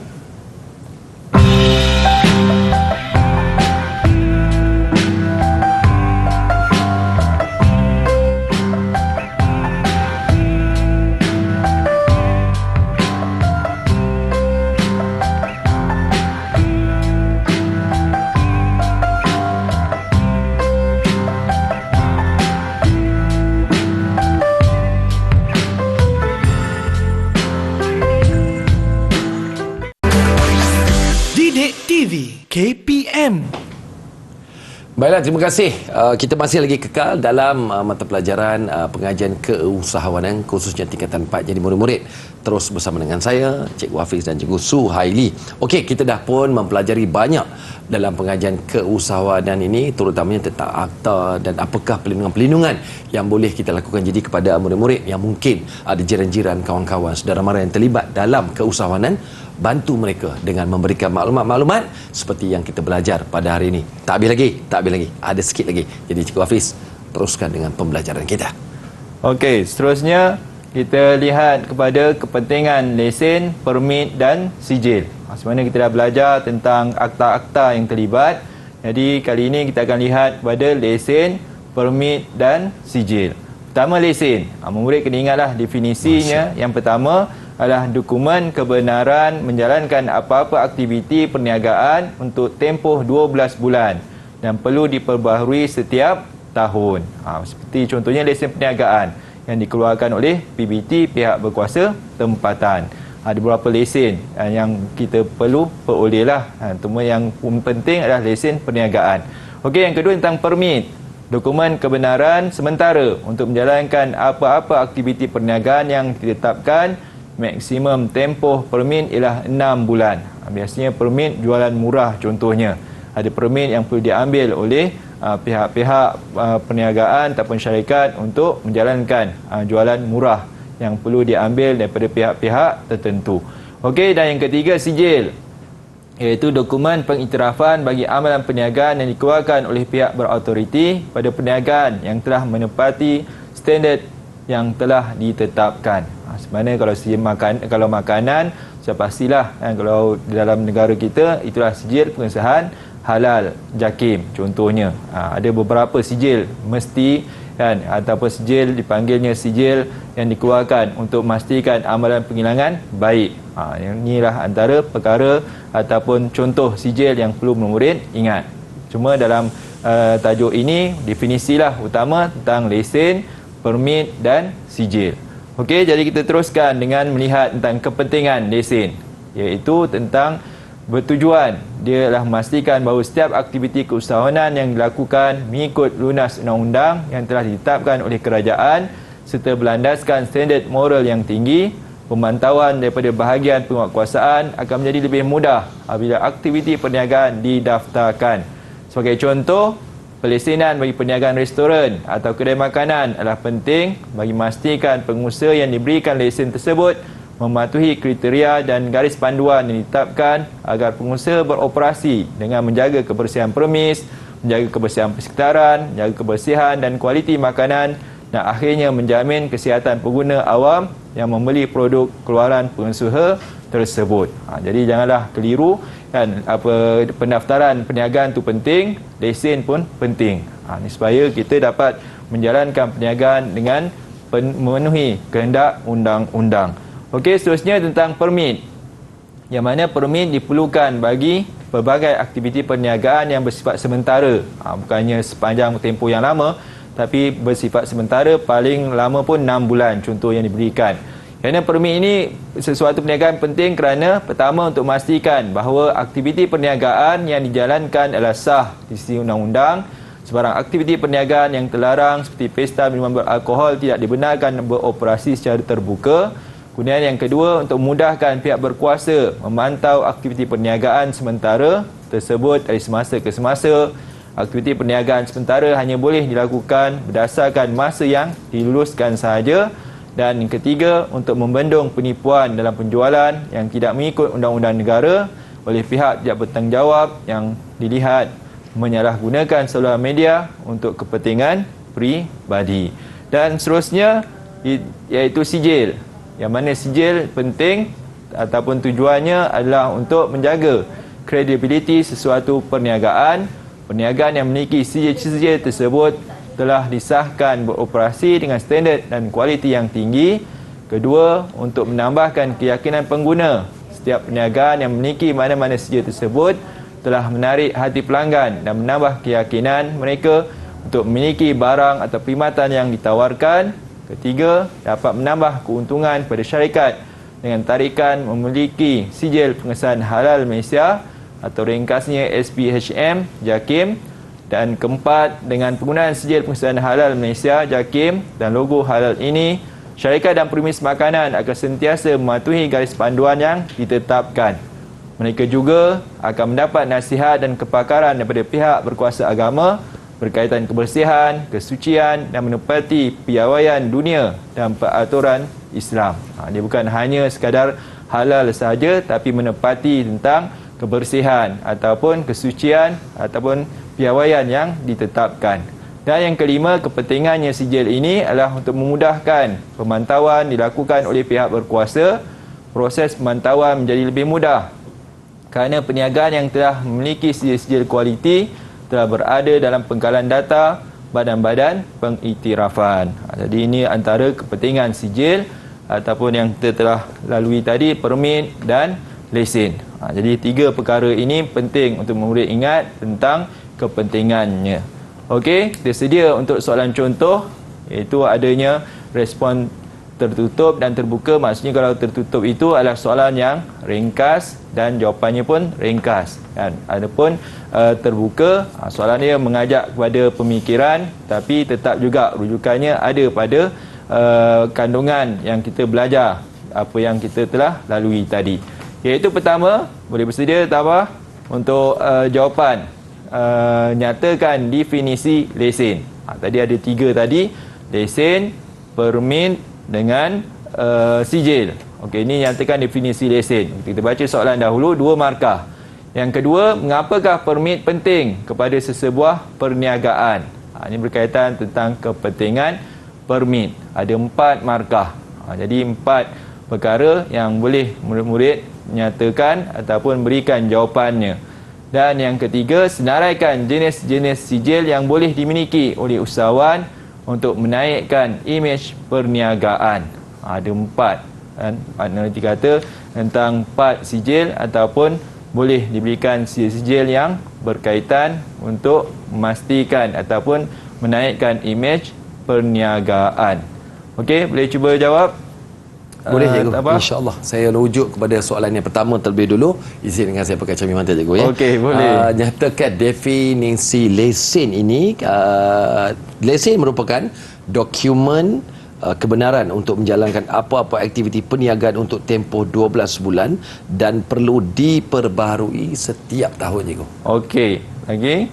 Didik TV KPM. Baiklah, terima kasih. Kita masih lagi kekal dalam mata pelajaran pengajian keusahawanan khususnya tingkatan 4. Jadi murid-murid terus bersama dengan saya, Cikgu Hafiz dan Cikgu Suhaili. Okey, kita dah pun mempelajari banyak dalam pengajian keusahawanan ini, terutamanya tentang akta dan apakah pelindungan-pelindungan yang boleh kita lakukan jadi kepada murid-murid yang mungkin ada jiran-jiran, kawan-kawan, saudara mara yang terlibat dalam keusahawanan. Bantu mereka dengan memberikan maklumat-maklumat seperti yang kita belajar pada hari ini. Tak habis lagi. Ada sikit lagi. Jadi Cikgu Hafiz, teruskan dengan pembelajaran kita. Okey, seterusnya kita lihat kepada kepentingan lesen, permit dan sijil. Sebenarnya kita dah belajar tentang akta-akta yang terlibat. Jadi kali ini kita akan lihat kepada lesen, permit dan sijil. Pertama, lesen. Murid kena ingatlah definisinya. Yang pertama adalah dokumen kebenaran menjalankan apa-apa aktiviti perniagaan untuk tempoh 12 bulan dan perlu diperbaharui setiap tahun. Seperti contohnya lesen perniagaan yang dikeluarkan oleh PBT, pihak berkuasa tempatan. Ada beberapa lesen yang kita perlu perolehlah. Cuma yang penting adalah lesen perniagaan. Okey, yang kedua tentang permit. Dokumen kebenaran sementara untuk menjalankan apa-apa aktiviti perniagaan yang ditetapkan. Maksimum tempoh permit ialah 6 bulan. Biasanya permit jualan murah contohnya. Ada permit yang perlu diambil oleh pihak-pihak perniagaan ataupun syarikat untuk menjalankan jualan murah yang perlu diambil daripada pihak-pihak tertentu. Okey, dan yang ketiga, sijil, iaitu dokumen pengiktirafan bagi amalan perniagaan yang dikeluarkan oleh pihak berautoriti pada perniagaan yang telah menepati standard yang telah ditetapkan. Sebenarnya kalau makanan sudah pastilah kalau dalam negara kita itulah sijil pengesahan halal JAKIM contohnya. Ada beberapa sijil mesti ataupun sijil dipanggilnya sijil yang dikeluarkan untuk memastikan amalan penghilangan baik. Inilah antara perkara ataupun contoh sijil yang perlu murid ingat. Cuma dalam tajuk ini definisilah utama tentang lesen, permit dan sijil. Okey, jadi kita teruskan dengan melihat tentang kepentingan lesen, iaitu tentang bertujuan. Dia adalah memastikan bahawa setiap aktiviti keusahawanan yang dilakukan mengikut lunas undang-undang yang telah ditetapkan oleh kerajaan serta berlandaskan standard moral yang tinggi. Pemantauan daripada bahagian penguatkuasaan akan menjadi lebih mudah apabila aktiviti perniagaan didaftarkan. Sebagai contoh, pelesenan bagi perniagaan restoran atau kedai makanan adalah penting bagi memastikan pengusaha yang diberikan lesen tersebut mematuhi kriteria dan garis panduan yang ditetapkan agar pengusaha beroperasi dengan menjaga kebersihan premis, menjaga kebersihan persekitaran, menjaga kebersihan dan kualiti makanan dan akhirnya menjamin kesihatan pengguna awam yang membeli produk keluaran pengusaha tersebut. Jadi janganlah keliru kan, pendaftaran perniagaan itu penting, lesen pun penting. Ini supaya kita dapat menjalankan perniagaan dengan memenuhi kehendak undang-undang. Okey, seterusnya tentang permit. Yang mana permit diperlukan bagi pelbagai aktiviti perniagaan yang bersifat sementara. Bukannya sepanjang tempoh yang lama, tapi bersifat sementara, paling lama pun 6 bulan contoh yang diberikan. Kerana permit ini sesuatu perniagaan penting kerana pertama untuk memastikan bahawa aktiviti perniagaan yang dijalankan adalah sah di sisi undang-undang. Sebarang aktiviti perniagaan yang terlarang seperti pesta minuman beralkohol tidak dibenarkan beroperasi secara terbuka. Kemudian yang kedua, untuk memudahkan pihak berkuasa memantau aktiviti perniagaan sementara tersebut dari semasa ke semasa. Aktiviti perniagaan sementara hanya boleh dilakukan berdasarkan masa yang diluluskan sahaja. Dan yang ketiga, untuk membendung penipuan dalam penjualan yang tidak mengikut undang-undang negara oleh pihak tidak bertanggungjawab yang dilihat menyalahgunakan saluran media untuk kepentingan peribadi. Dan seterusnya iaitu sijil. Yang mana sijil penting ataupun tujuannya adalah untuk menjaga kredibiliti sesuatu perniagaan. Perniagaan yang memiliki sijil tersebut telah disahkan beroperasi dengan standard dan kualiti yang tinggi. Kedua, untuk menambahkan keyakinan pengguna. Setiap perniagaan yang memiliki mana-mana sijil tersebut telah menarik hati pelanggan dan menambah keyakinan mereka untuk memiliki barang atau perkhidmatan yang ditawarkan. Ketiga, dapat menambah keuntungan pada syarikat dengan tarikan memiliki sijil pengesahan halal Malaysia atau ringkasnya SPHM JAKIM. Dan keempat, dengan penggunaan sijil pengusahaan halal Malaysia JAKIM dan logo halal ini, syarikat dan permis makanan akan sentiasa mematuhi garis panduan yang ditetapkan. Mereka juga akan mendapat nasihat dan kepakaran daripada pihak berkuasa agama berkaitan kebersihan, kesucian dan menepati piawaian dunia dan peraturan Islam. Dia bukan hanya sekadar halal sahaja, tapi menepati tentang kebersihan ataupun kesucian ataupun piawaian yang ditetapkan. Dan yang kelima, kepentingannya sijil ini adalah untuk memudahkan pemantauan dilakukan oleh pihak berkuasa. Proses pemantauan menjadi lebih mudah kerana perniagaan yang telah memiliki sijil-sijil kualiti telah berada dalam pengkalan data badan-badan pengiktirafan. Jadi ini antara kepentingan sijil ataupun yang kita telah lalui tadi, permit dan lesen. Jadi tiga perkara ini penting untuk murid ingat tentang kepentingannya. Okey, kita sedia untuk soalan contoh, iaitu adanya respon tertutup dan terbuka. Maksudnya kalau tertutup itu adalah soalan yang ringkas dan jawapannya pun ringkas. Dan adapun terbuka, soalan dia mengajak kepada pemikiran, tapi tetap juga rujukannya ada pada kandungan yang kita belajar, apa yang kita telah lalui tadi. Iaitu pertama, boleh bersedia Tabah untuk jawapan nyatakan definisi lesen. Tadi ada tiga tadi, lesen, permit dengan sijil. Okey, ini nyatakan definisi lesen. Kita baca soalan dahulu, 2 markah. Yang kedua, mengapakah permit penting kepada sesebuah perniagaan? Ini berkaitan tentang kepentingan permit. Ada 4 markah. Jadi 4 perkara yang boleh murid-murid nyatakan ataupun berikan jawapannya. Dan yang ketiga, senaraikan jenis-jenis sijil yang boleh dimiliki oleh usahawan untuk menaikkan imej perniagaan. Ada 4. Dan partner nanti kata tentang 4 sijil ataupun boleh diberikan sijil yang berkaitan untuk memastikan ataupun menaikkan imej perniagaan. Okey, boleh cuba jawab? Boleh cikgu, insya-Allah. Saya rujuk kepada soalan yang pertama terlebih dulu. Izinkan saya pakai cermin mata cikgu ya. Okey, boleh. Nyatakan definisi lesen ini. Lesen merupakan dokumen kebenaran untuk menjalankan apa-apa aktiviti perniagaan untuk tempoh 12 bulan dan perlu diperbaharui setiap tahun cikgu. Okey, lagi?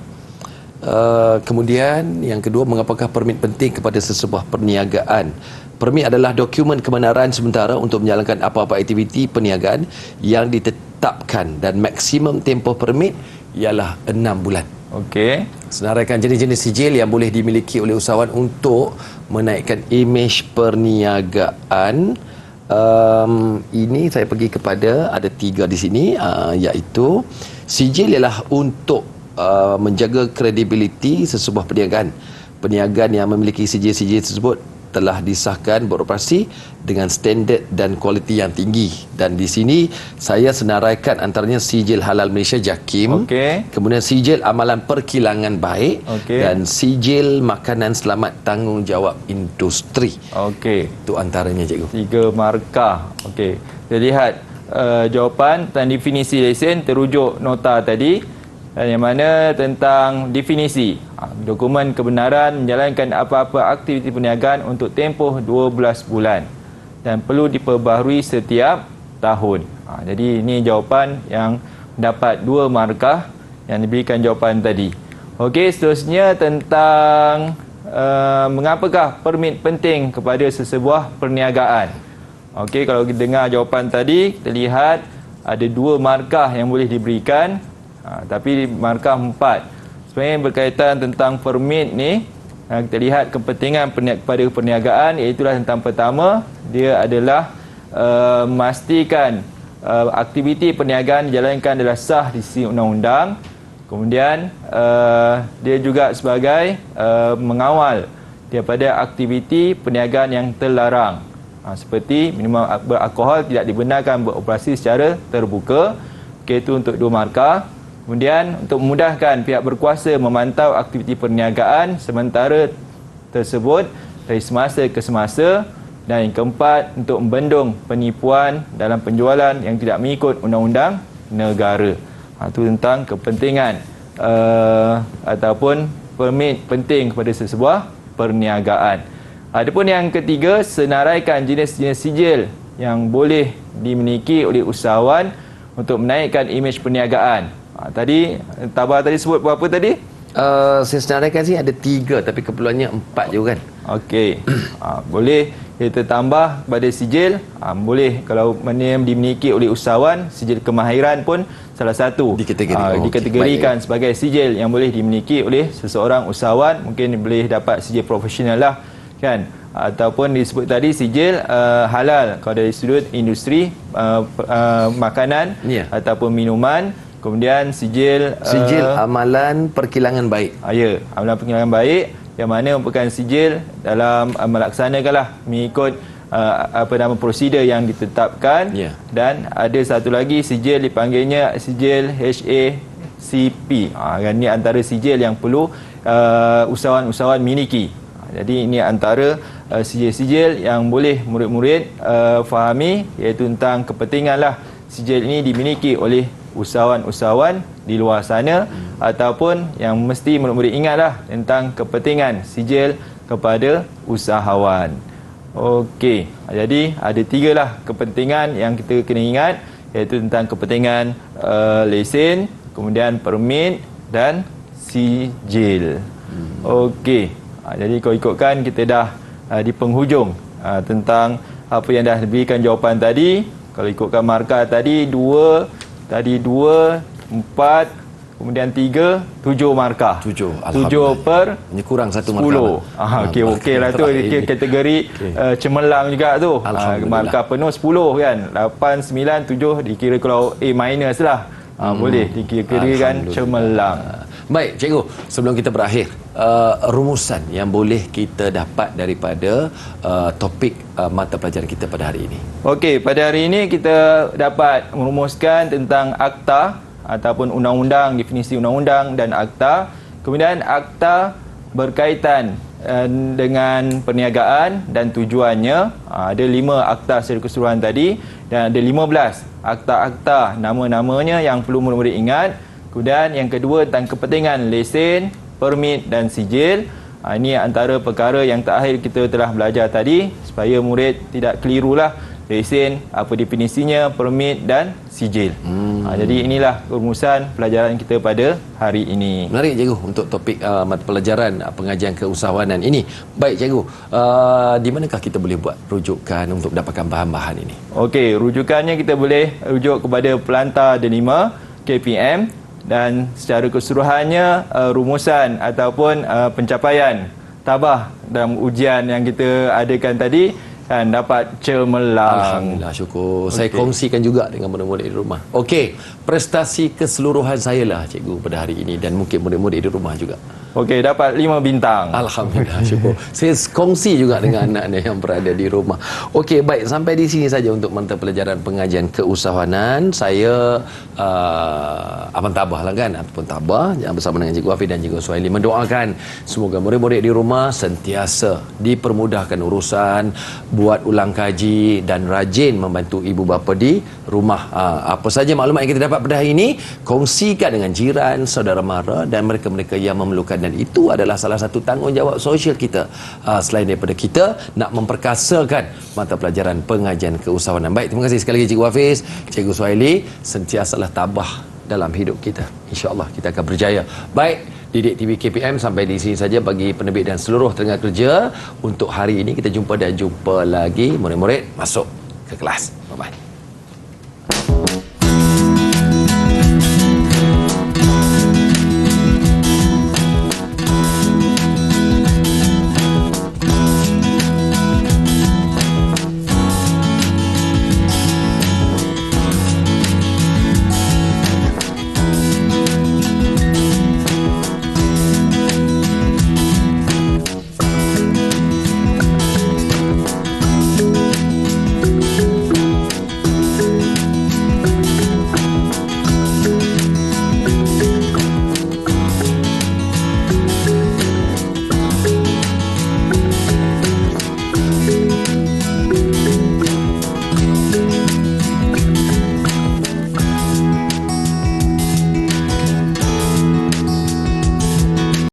Kemudian yang kedua, mengapakah permit penting kepada sesebuah perniagaan? Permit adalah dokumen kebenaran sementara untuk menjalankan apa-apa aktiviti perniagaan yang ditetapkan dan maksimum tempoh permit ialah 6 bulan. Okey. Senaraikan jenis-jenis sijil yang boleh dimiliki oleh usahawan untuk menaikkan imej perniagaan. Ini saya pergi kepada ada 3 di sini, iaitu sijil ialah untuk menjaga kredibiliti sesebuah perniagaan. Perniagaan yang memiliki sijil-sijil tersebut telah disahkan beroperasi dengan standard dan kualiti yang tinggi. Dan di sini saya senaraikan antaranya sijil halal Malaysia JAKIM, kemudian sijil amalan perkilangan baik, dan sijil makanan selamat tanggungjawab industri. Okey. Itu antaranya cikgu. 3 markah. Okey. Kita lihat jawapan dan definisi lesen terujuk nota tadi. Yang mana tentang definisi dokumen kebenaran menjalankan apa-apa aktiviti perniagaan untuk tempoh 12 bulan dan perlu diperbaharui setiap tahun. Jadi ini jawapan yang dapat 2 markah yang diberikan jawapan tadi. Okey, seterusnya tentang mengapakah permit penting kepada sesebuah perniagaan. Okey, kalau kita dengar jawapan tadi, kita lihat ada 2 markah yang boleh diberikan. Tapi markah 4 sebenarnya berkaitan tentang permit ni. Kita lihat kepentingan kepada perniagaan, iaitu tentang pertama, dia adalah memastikan aktiviti perniagaan dijalankan adalah sah di sisi undang-undang. Kemudian dia juga sebagai mengawal daripada aktiviti perniagaan yang terlarang, seperti minuman beralkohol tidak dibenarkan beroperasi secara terbuka. Okey, itu untuk 2 markah. Kemudian untuk memudahkan pihak berkuasa memantau aktiviti perniagaan sementara tersebut dari semasa ke semasa. Dan yang keempat, untuk membendung penipuan dalam penjualan yang tidak mengikut undang-undang negara. Itu tentang kepentingan ataupun permit penting kepada sesebuah perniagaan. Adapun yang ketiga, senaraikan jenis-jenis sijil yang boleh dimiliki oleh usahawan untuk menaikkan imej perniagaan. Tadi Tabah tadi sebut berapa tadi? Saya senaraikan sih ada 3 tapi keperluannya 4 je kan. Okey. Boleh kita tambah pada sijil, boleh kalau mana yang dimiliki oleh usahawan, sijil kemahiran pun salah satu dikategorikan sebagai sijil yang boleh dimiliki oleh seseorang usahawan. Mungkin boleh dapat sijil profesional lah kan, ataupun disebut tadi sijil halal kalau dari sudut industri makanan ataupun minuman. Kemudian sijil amalan perkilangan baik. Ya, amalan perkilangan baik yang mana merupakan sijil dalam melaksanakanlah mengikut nama prosedur yang ditetapkan. Dan ada satu lagi sijil dipanggilnya sijil HACP. Ini antara sijil yang perlu usahawan-usahawan miliki. Jadi ini antara sijil-sijil yang boleh murid-murid fahami, iaitu tentang kepentinganlah sijil ini dimiliki oleh usahawan-usahawan di luar sana, ataupun yang mesti murid-murid ingatlah tentang kepentingan sijil kepada usahawan. Okey, jadi ada 3 lah kepentingan yang kita kena ingat, iaitu tentang kepentingan lesen, kemudian permit dan sijil. Okey, jadi kalau ikutkan kita dah di penghujung tentang apa yang dah diberikan jawapan tadi. Kalau ikutkan markah tadi 2, 4, kemudian 3, 7 markah. 7 per ini kurang 1 markah. 10. Okey lah tu kategori cemerlang juga tu. Markah penuh 10 kan. 8, 9, 7 dikira kalau A minus lah. Boleh dikira-kirakan cemerlang. Baik, cikgu, sebelum kita berakhir, rumusan yang boleh kita dapat daripada topik mata pelajaran kita pada hari ini. Okey, pada hari ini kita dapat merumuskan tentang akta ataupun undang-undang, definisi undang-undang dan akta. Kemudian akta berkaitan dengan perniagaan dan tujuannya. Ada 5 akta secara keseluruhan tadi dan ada 15 akta-akta nama-namanya yang perlu murid-murid ingat. Kemudian yang kedua tentang kepentingan lesen, permit dan sijil. Ini antara perkara yang terakhir kita telah belajar tadi, supaya murid tidak kelirulah lesen, apa definisinya, permit dan sijil. Jadi inilah rumusan pelajaran kita pada hari ini. Menarik cikgu untuk topik mata pelajaran pengajian keusahawanan ini. Baik cikgu, di manakah kita boleh buat rujukan untuk dapatkan bahan-bahan ini? Okey, rujukannya kita boleh rujuk kepada Pelantar Delima KPM. Dan secara keseluruhannya rumusan ataupun pencapaian tabah dalam ujian yang kita adakan tadi kan dapat cemerlang. Alhamdulillah, syukur. Saya kongsikan juga dengan murid-murid di rumah. Okey, prestasi keseluruhan saya lah cikgu pada hari ini dan mungkin murid-murid di rumah juga. Okey, dapat 5 bintang. Alhamdulillah, syukur. Saya kongsi juga dengan anak-anak yang berada di rumah. Okey, baik, sampai di sini saja untuk mata pelajaran pengajian keusahawanan. Saya Abang Tabah lah kan, ataupun Tabah yang bersama dengan Cikgu Hafiz dan Cikgu Suhaili mendoakan semoga murid-murid di rumah sentiasa dipermudahkan urusan, buat ulang kaji dan rajin membantu ibu bapa di rumah. Apa saja maklumat yang kita dapat pada hari ini, kongsikan dengan jiran, saudara mara dan mereka-mereka yang memerlukan, dan itu adalah salah satu tanggungjawab sosial kita. Selain daripada kita nak memperkasakan mata pelajaran pengajian keusahawanan. Baik, terima kasih sekali lagi Cikgu Hafiz, Cikgu Suhaili. Sentiasalah tabah dalam hidup kita. InsyaAllah kita akan berjaya. Baik, Didik TV KPM sampai di sini saja bagi penerbit dan seluruh tenaga kerja. Untuk hari ini kita jumpa dan jumpa lagi. Murid-murid masuk ke kelas. Bye-bye.